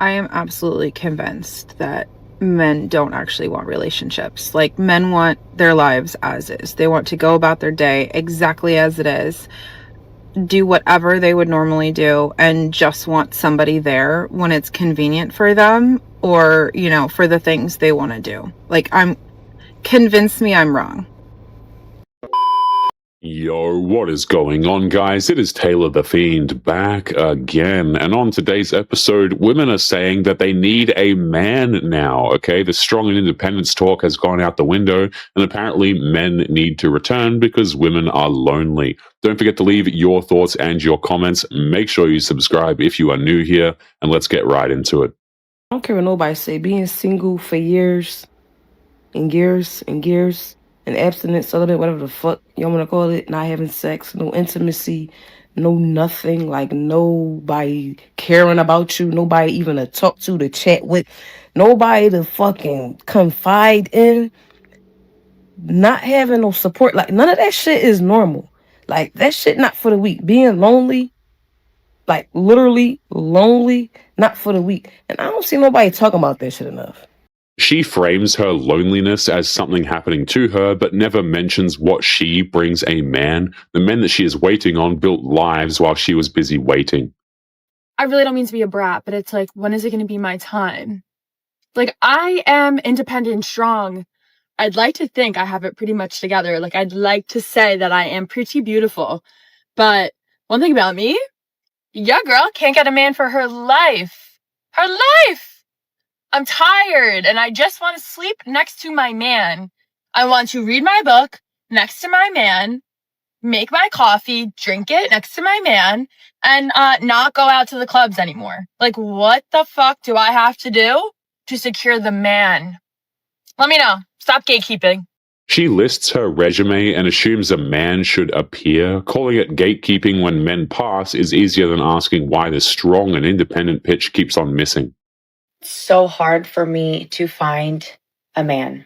I am absolutely convinced that men don't actually want relationships. Like, men want their lives as is. They want to go about their day exactly as it is, do whatever they would normally do, and just want somebody there when it's convenient for them or, for the things they want to do. Like, convince me I'm wrong. Yo, what is going on, guys? It is Taylor the Fiend back again. And on today's episode, women are saying that they need a man now, okay? The strong and independence talk has gone out the window, and apparently men need to return because women are lonely. Don't forget to leave your thoughts and your comments. Make sure you subscribe if you are new here, and let's get right into it. I don't care what nobody say. Being single for years and years and years and abstinent, celibate, whatever the fuck y'all want to call it, not having sex, no intimacy, no nothing, like nobody caring about you, nobody even to talk to chat with, nobody to fucking confide in, not having no support, like none of that shit is normal. Like that shit not for the weak. Being lonely, like literally lonely, not for the weak. And I don't see nobody talking about that shit enough. She frames her loneliness as something happening to her, but never mentions what she brings a man. The men that she is waiting on built lives while she was busy waiting. I really don't mean to be a brat, but it's like, when is it going to be my time? Like, I am independent and strong. I'd like to think I have it pretty much together. Like, I'd like to say that I am pretty beautiful. But one thing about me, your girl can't get a man for her life. Her life! I'm tired and I just want to sleep next to my man. I want to read my book next to my man, make my coffee, drink it next to my man, and not go out to the clubs anymore. Like, what the fuck do I have to do to secure the man? Let me know. Stop gatekeeping. She lists her resume and assumes a man should appear. Calling it gatekeeping when men pass is easier than asking why the strong and independent pitch keeps on missing. So hard for me to find a man.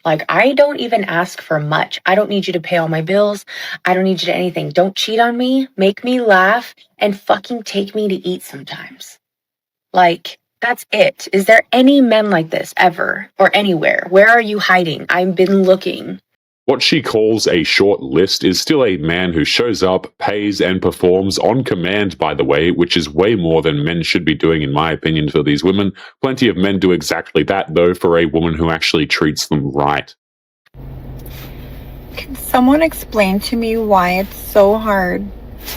Like, I don't even ask for much. I don't need you to pay all my bills. I don't need you to anything. Don't cheat on me, make me laugh, and fucking take me to eat sometimes. Like, that's it. Is there any men like this ever or anywhere? Where are you hiding? I've been looking. What she calls a short list is still a man who shows up, pays, and performs on command, by the way, which is way more than men should be doing, in my opinion, for these women. Plenty of men do exactly that, though, for a woman who actually treats them right. Can someone explain to me why it's so hard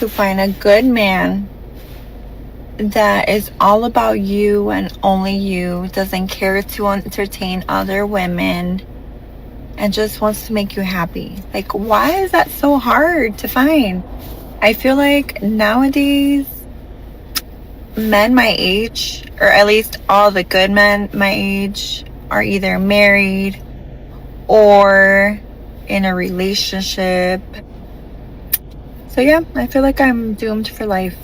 to find a good man that is all about you and only you, doesn't care to entertain other women, and just wants to make you happy? Like, why is that so hard to find? I feel like nowadays, men my age, or at least all the good men my age, are either married or in a relationship. So yeah, I feel like I'm doomed for life.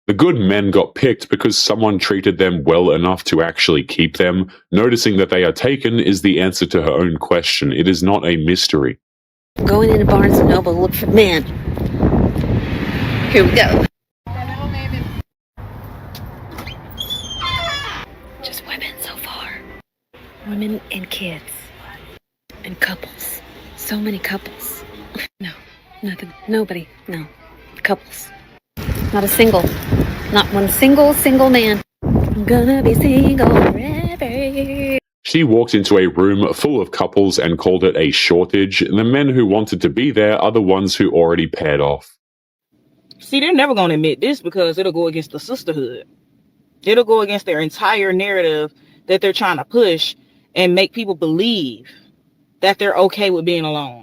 The good men got picked because someone treated them well enough to actually keep them. Noticing that they are taken is the answer to her own question. It is not a mystery. Going into Barnes & Noble to look for men. Here we go. Just women so far. Women and kids. And couples. So many couples. No, nothing. Nobody. No. Couples. Not a single. Not one single man. I'm gonna be single forever. She walked into a room full of couples and called it a shortage. The men who wanted to be there are the ones who already paired off. See, they're never going to admit this because it'll go against the sisterhood. It'll go against their entire narrative that they're trying to push and make people believe that they're okay with being alone.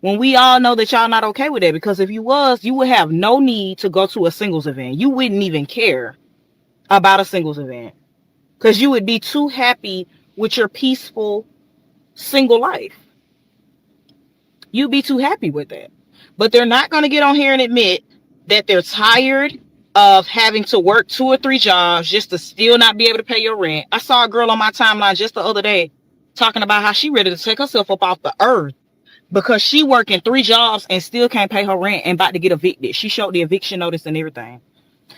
When we all know that y'all not okay with that, because if you was, you would have no need to go to a singles event. You wouldn't even care about a singles event because you would be too happy with your peaceful single life. You'd be too happy with that. But they're not going to get on here and admit that they're tired of having to work 2 or 3 jobs just to still not be able to pay your rent. I saw a girl on my timeline just the other day talking about how she ready to take herself up off the earth because she working 3 jobs and still can't pay her rent and about to get evicted. She showed the eviction notice and everything.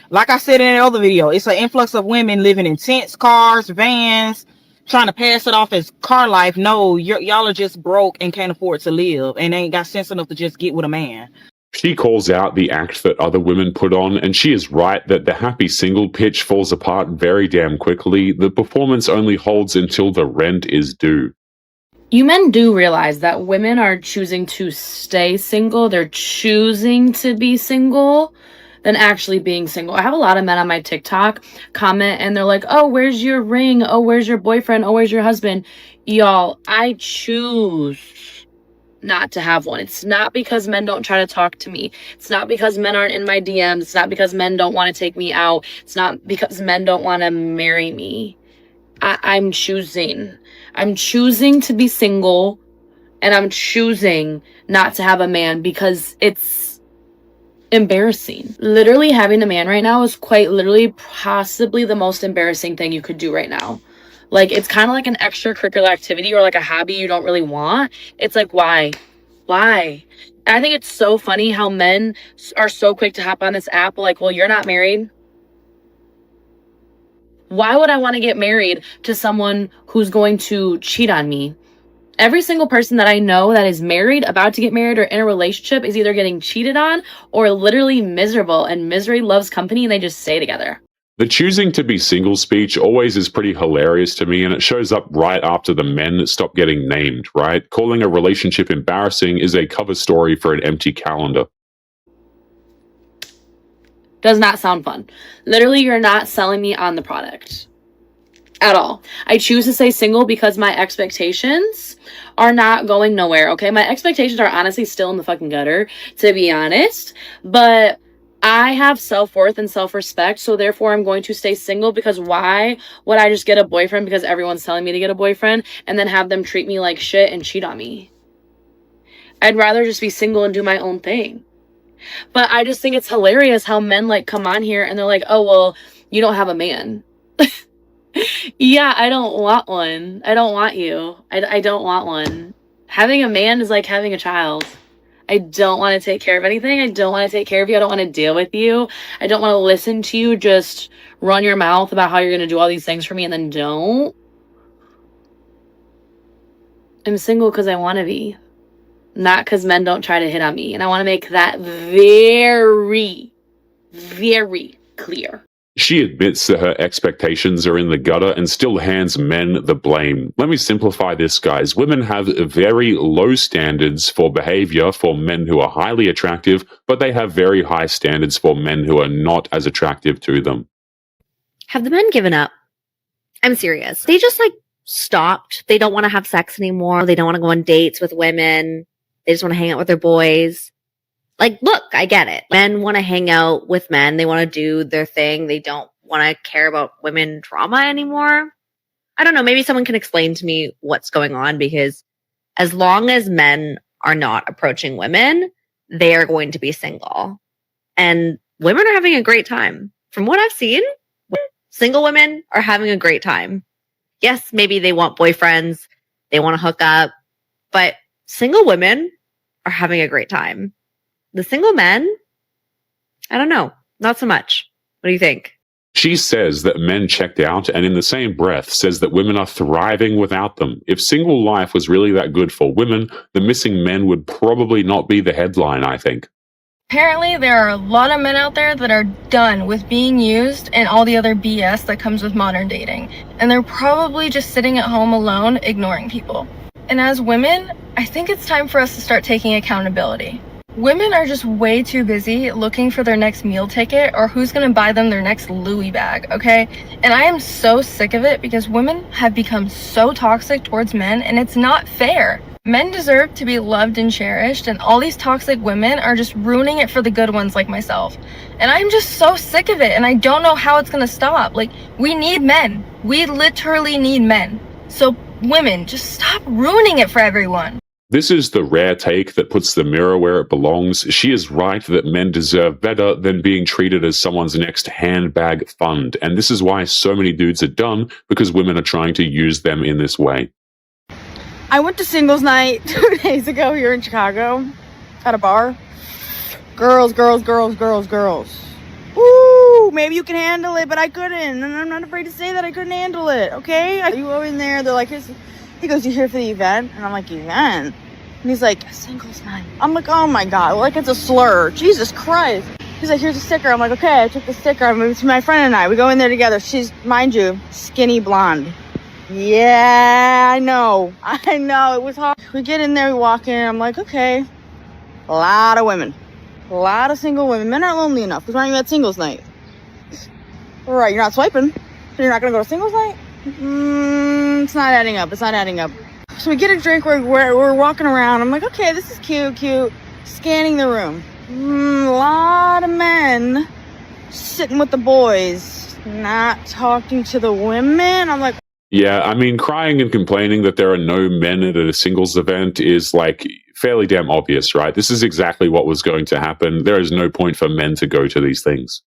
Like I said in another video, it's an influx of women living in tents, cars, vans, trying to pass it off as car life. No, y'all are just broke and can't afford to live and ain't got sense enough to just get with a man. She calls out the act that other women put on, and she is right that the happy single pitch falls apart very damn quickly. The performance only holds until the rent is due. You men do realize that women are choosing to stay single. They're choosing to be single than actually being single. I have a lot of men on my TikTok comment and they're like, oh, where's your ring? Oh, where's your boyfriend? Oh, where's your husband? Y'all, I choose not to have one. It's not because men don't try to talk to me. It's not because men aren't in my DMs. It's not because men don't want to take me out. It's not because men don't want to marry me. I'm choosing to be single, and I'm choosing not to have a man because it's embarrassing. Literally having a man right now is quite literally possibly the most embarrassing thing you could do right now. Like, it's kind of like an extracurricular activity or like a hobby you don't really want. It's like, why? And I think it's so funny how men are so quick to hop on this app like, well, you're not married. Why would I want to get married to someone who's going to cheat on me? Every single person that I know that is married, about to get married, or in a relationship is either getting cheated on or literally miserable, and misery loves company and they just stay together. The choosing to be single speech always is pretty hilarious to me, and it shows up right after the men stop getting named, right? Calling a relationship embarrassing is a cover story for an empty calendar. Does not sound fun. Literally, you're not selling me on the product at all. I choose to stay single because my expectations are not going nowhere, okay? My expectations are honestly still in the fucking gutter, to be honest. But I have self-worth and self-respect, so therefore I'm going to stay single, because why would I just get a boyfriend because everyone's telling me to get a boyfriend and then have them treat me like shit and cheat on me? I'd rather just be single and do my own thing. But I just think it's hilarious how men like come on here and they're like, oh, well, you don't have a man. Yeah, I don't want one. I don't want you. I don't want one. Having a man is like having a child. I don't want to take care of anything. I don't want to take care of you. I don't want to deal with you. I don't want to listen to you just run your mouth about how you're going to do all these things for me and then don't. I'm single because I want to be. Not because men don't try to hit on me. And I want to make that very, very clear. She admits that her expectations are in the gutter and still hands men the blame. Let me simplify this, guys. Women have very low standards for behavior for men who are highly attractive, but they have very high standards for men who are not as attractive to them. Have the men given up? I'm serious. They just stopped. They don't want to have sex anymore. They don't want to go on dates with women. They just want to hang out with their boys. Look, I get it. Men want to hang out with men. They want to do their thing. They don't want to care about women drama anymore. I don't know. Maybe someone can explain to me what's going on, because as long as men are not approaching women, they are going to be single. And women are having a great time. From what I've seen, single women are having a great time. Yes, maybe they want boyfriends. They want to hook up. But single women are having a great time. The single men, I don't know. Not so much. What do you think? She says that men checked out, and in the same breath says that women are thriving without them. If single life was really that good for women, the missing men would probably not be the headline, I think. Apparently, there are a lot of men out there that are done with being used and all the other BS that comes with modern dating. And they're probably just sitting at home alone, ignoring people. And as women, I think it's time for us to start taking accountability. Women are just way too busy looking for their next meal ticket or who's gonna buy them their next Louis bag, okay? And I am so sick of it, because women have become so toxic towards men, and it's not fair. Men deserve to be loved and cherished, and all these toxic women are just ruining it for the good ones like myself. And I'm just so sick of it, and I don't know how it's gonna stop. We need men. We literally need men. So women, just stop ruining it for everyone. This is the rare take that puts the mirror where it belongs. She is right that men deserve better than being treated as someone's next handbag fund. And this is why so many dudes are done, because women are trying to use them in this way. I went to singles night 2 days ago here in Chicago at a bar. Girls. Woo! you. Maybe you can handle it, but I couldn't. And I'm not afraid to say that I couldn't handle it, okay? You go in there, they're like, he goes, you here for the event? And I'm like, event? And he's like, singles night. I'm like, oh my God, like it's a slur. Jesus Christ. He's like, here's a sticker. I'm like, okay, I took the sticker. I moved to my friend and I. We go in there together. She's, mind you, skinny blonde. Yeah, I know. It was hard. We get in there, we walk in. I'm like, okay. A lot of women. A lot of single women. Men aren't lonely enough because we're not even at singles night. All right, you're not swiping. So you're not going to go to singles night? It's not adding up. So we get a drink. We're walking around. I'm like, okay, this is cute. Scanning the room. A lot of men sitting with the boys, not talking to the women. I'm like, Yeah, I mean, crying and complaining that there are no men at a singles event is like fairly damn obvious, right? This is exactly what was going to happen. There is no point for men to go to these things.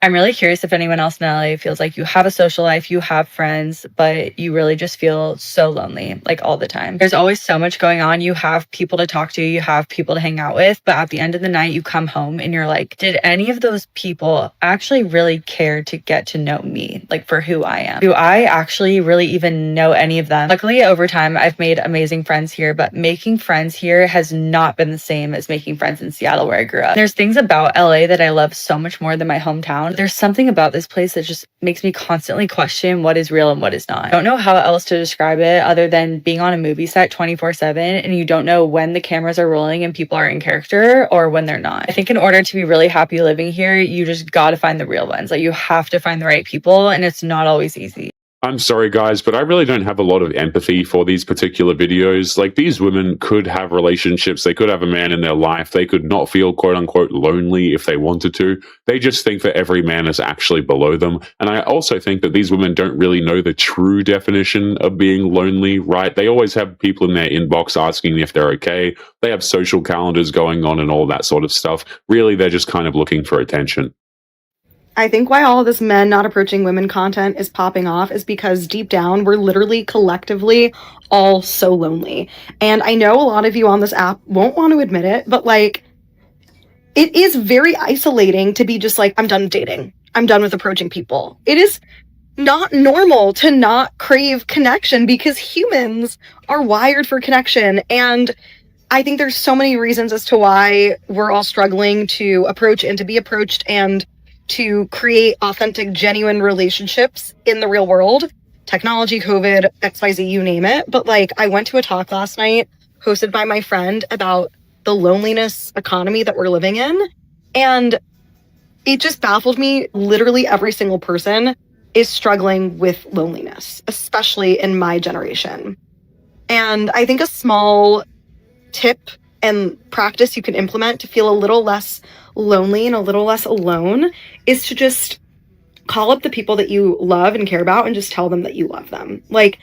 I'm really curious if anyone else in LA feels like you have a social life, you have friends, but you really just feel so lonely, like all the time. There's always so much going on. You have people to talk to, you have people to hang out with, but at the end of the night, you come home and you're like, did any of those people actually really care to get to know me, like for who I am? Do I actually really even know any of them? Luckily, over time, I've made amazing friends here, but making friends here has not been the same as making friends in Seattle where I grew up. There's things about LA that I love so much more than my hometown. There's something about this place that just makes me constantly question what is real and what is not. I don't know how else to describe it other than being on a movie set 24/7 and you don't know when the cameras are rolling and people are in character or when they're not. I think in order to be really happy living here, you just got to find the real ones. Like you have to find the right people and it's not always easy. I'm sorry, guys, but I really don't have a lot of empathy for these particular videos. Like, these women could have relationships. They could have a man in their life. They could not feel, quote unquote, lonely if they wanted to. They just think that every man is actually below them. And I also think that these women don't really know the true definition of being lonely, right? They always have people in their inbox asking if they're okay. They have social calendars going on and all that sort of stuff. Really, they're just kind of looking for attention. I think why all this men not approaching women content is popping off is because deep down, we're literally collectively all so lonely. And I know a lot of you on this app won't want to admit it, but like, it is very isolating to be just like, I'm done dating. I'm done with approaching people. It is not normal to not crave connection because humans are wired for connection. And I think there's so many reasons as to why we're all struggling to approach and to be approached and to create authentic, genuine relationships in the real world. Technology, COVID, XYZ, you name it. But like, I went to a talk last night hosted by my friend about the loneliness economy that we're living in. And it just baffled me. Literally every single person is struggling with loneliness, especially in my generation. And I think a small tip and practice you can implement to feel a little less lonely and a little less alone is to just call up the people that you love and care about and just tell them that you love them. Like,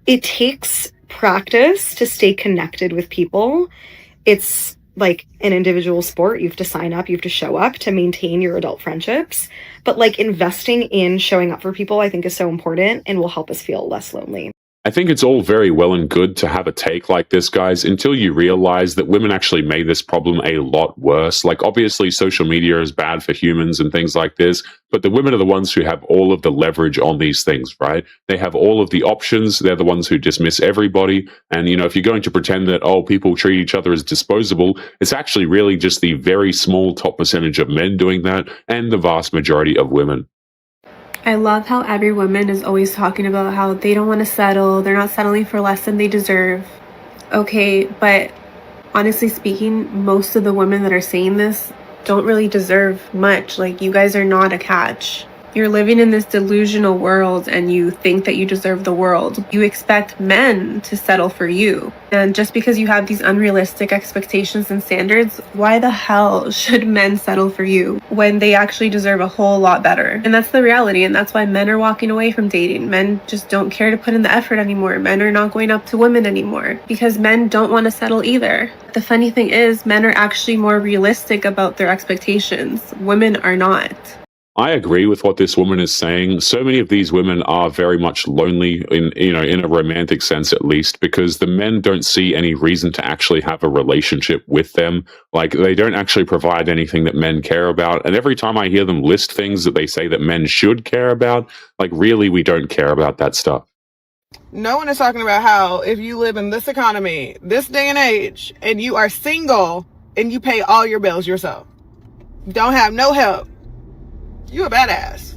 it takes practice to stay connected with people. It's like an individual sport. You have to sign up, you have to show up to maintain your adult friendships. But like, investing in showing up for people, I think is so important and will help us feel less lonely. I think it's all very well and good to have a take like this, guys, until you realize that women actually made this problem a lot worse. Like, obviously, social media is bad for humans and things like this, but the women are the ones who have all of the leverage on these things, right? They have all of the options. They're the ones who dismiss everybody. And, you know, if you're going to pretend that, oh, people treat each other as disposable, it's actually really just the very small top percentage of men doing that and the vast majority of women. I love how every woman is always talking about how they don't want to settle, they're not settling for less than they deserve. Okay, but honestly speaking, most of the women that are saying this don't really deserve much. Like, you guys are not a catch. You're living in this delusional world and you think that you deserve the world. You expect men to settle for you. And just because you have these unrealistic expectations and standards, why the hell should men settle for you when they actually deserve a whole lot better? And that's the reality. And that's why men are walking away from dating. Men just don't care to put in the effort anymore. Men are not going up to women anymore because men don't want to settle either. The funny thing is, men are actually more realistic about their expectations. Women are not. I agree with what this woman is saying. So many of these women are very much lonely in a romantic sense, at least, because the men don't see any reason to actually have a relationship with them. Like, they don't actually provide anything that men care about. And every time I hear them list things that they say that men should care about, like, really, we don't care about that stuff. No one is talking about how if you live in this economy, this day and age, and you are single and you pay all your bills yourself, don't have no help, you a badass.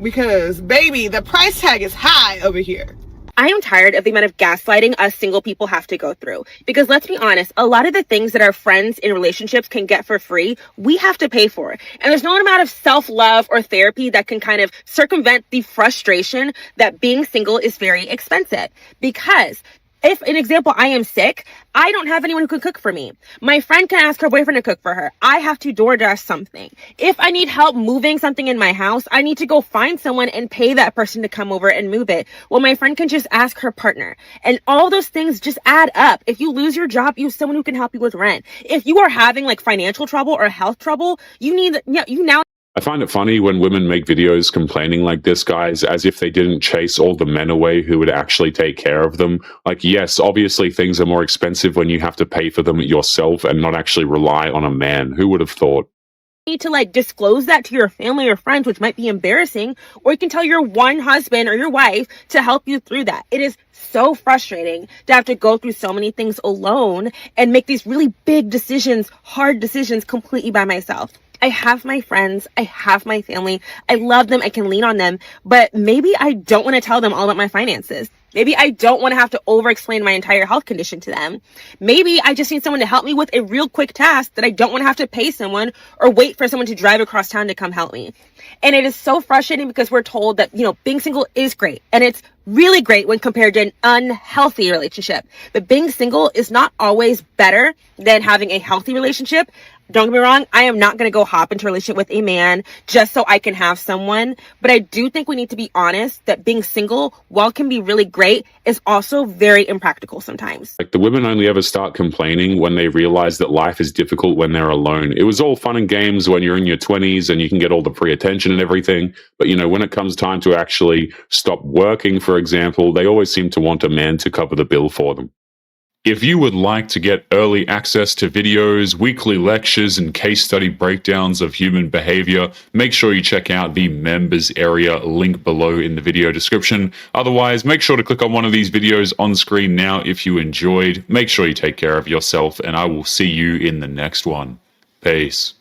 Because, baby, the price tag is high over here. I am tired of the amount of gaslighting us single people have to go through. Because let's be honest, a lot of the things that our friends in relationships can get for free, we have to pay for. And there's no amount of self-love or therapy that can kind of circumvent the frustration that being single is very expensive. Because if, an example, I am sick, I don't have anyone who can cook for me. My friend can ask her boyfriend to cook for her. I have to DoorDash something. If I need help moving something in my house, I need to go find someone and pay that person to come over and move it. Well, my friend can just ask her partner. And all those things just add up. If you lose your job, you have someone who can help you with rent. If you are having like financial trouble or health trouble, you now I find it funny when women make videos complaining like this, guys, as if they didn't chase all the men away who would actually take care of them. Like, yes, obviously things are more expensive when you have to pay for them yourself and not actually rely on a man. Who would have thought? Need to like disclose that to your family or friends, which might be embarrassing, or you can tell your one husband or your wife to help you through that. It is so frustrating to have to go through so many things alone and make these really big decisions, hard decisions completely by myself. I have my friends, I have my family, I love them, I can lean on them, but maybe I don't want to tell them all about my finances. Maybe I don't want to have to over-explain my entire health condition to them. Maybe I just need someone to help me with a real quick task that I don't want to have to pay someone or wait for someone to drive across town to come help me. And it is so frustrating because we're told that, being single is great. And it's really great when compared to an unhealthy relationship. But being single is not always better than having a healthy relationship. Don't get me wrong, I am not going to go hop into a relationship with a man just so I can have someone. But I do think we need to be honest that being single, while can be really great, is also very impractical sometimes. Like, the women only ever start complaining when they realize that life is difficult when they're alone. It was all fun and games when you're in your 20s and you can get all the free attention and everything. But, when it comes time to actually stop working, for example, they always seem to want a man to cover the bill for them. If you would like to get early access to videos, weekly lectures, and case study breakdowns of human behavior, make sure you check out the members area link below in the video description. Otherwise, make sure to click on one of these videos on screen now if you enjoyed. Make sure you take care of yourself, and I will see you in the next one. Peace.